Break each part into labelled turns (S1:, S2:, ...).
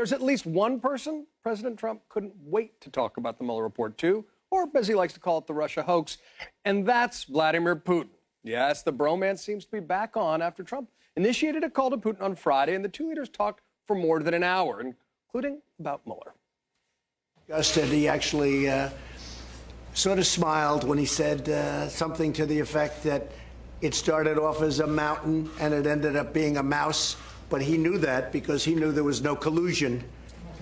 S1: There's at least one person President Trump couldn't wait to talk about the Mueller report to, or as he likes to call it, the Russia hoax, and that's Vladimir Putin. Yes, the bromance seems to be back on after Trump initiated a call to Putin on Friday, and the two leaders talked for more than an hour, including about Mueller.
S2: He actually sort of smiled when he said something to the effect that it started off as a mountain and it ended up being a mouse. But he knew that because he knew there was no collusion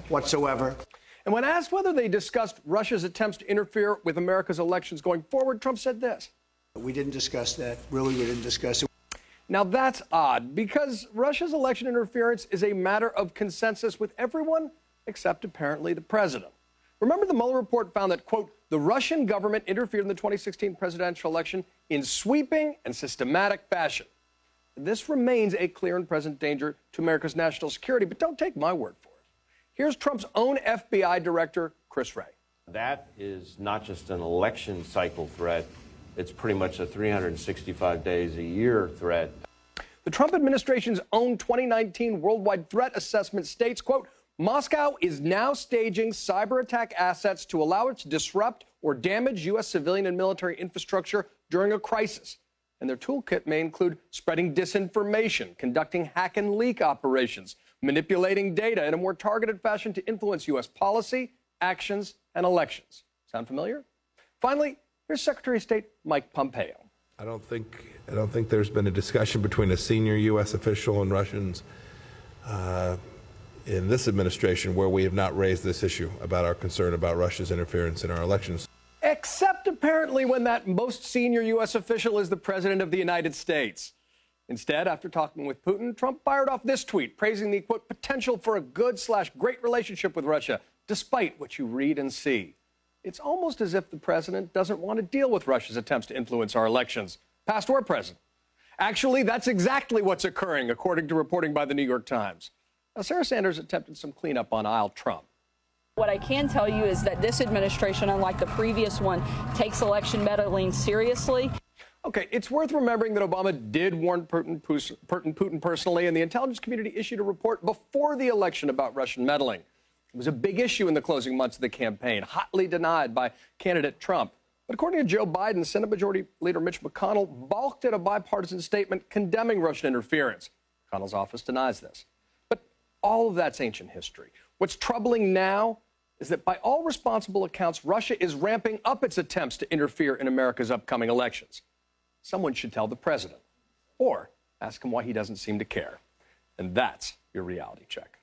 S2: whatsoever.
S1: And when asked whether they discussed Russia's attempts to interfere with America's elections going forward, Trump said this.
S2: We didn't discuss that. Really, we didn't discuss it.
S1: Now, that's odd because Russia's election interference is a matter of consensus with everyone except apparently the president. Remember, the Mueller report found that, quote, the Russian government interfered in the 2016 presidential election in sweeping and systematic fashion. This remains a clear and present danger to America's national security, but don't take my word for it. Here's Trump's own FBI director, Chris Wray.
S3: That is not just an election cycle threat. It's pretty much a 365 days a year threat.
S1: The Trump administration's own 2019 worldwide threat assessment states, quote, Moscow is now staging cyber attack assets to allow it to disrupt or damage U.S. civilian and military infrastructure during a crisis. And their toolkit may include spreading disinformation, conducting hack and leak operations, manipulating data in a more targeted fashion to influence U.S. policy, actions, and elections. Sound familiar? Finally, here's Secretary of State Mike Pompeo.
S4: I don't think there's been a discussion between a senior U.S. official and Russians in this administration where we have not raised this issue about our concern about Russia's interference in our elections.
S1: Except apparently when that most senior U.S. official is the President of the United States. Instead, after talking with Putin, Trump fired off this tweet praising the, quote, potential for a good/great relationship with Russia, despite what you read and see. It's almost as if the president doesn't want to deal with Russia's attempts to influence our elections, past or present. Actually, that's exactly what's occurring, according to reporting by the New York Times. Now, Sarah Sanders attempted some cleanup on aisle Trump.
S5: What I can tell you is that this administration, unlike the previous one, takes election meddling seriously.
S1: Okay, it's worth remembering that Obama did warn Putin personally, and the intelligence community issued a report before the election about Russian meddling. It was a big issue in the closing months of the campaign, hotly denied by candidate Trump. But according to Joe Biden, Senate Majority Leader Mitch McConnell balked at a bipartisan statement condemning Russian interference. McConnell's office denies this. But all of that's ancient history. What's troubling now is that by all responsible accounts, Russia is ramping up its attempts to interfere in America's upcoming elections. Someone should tell the president, or ask him why he doesn't seem to care. And that's your reality check.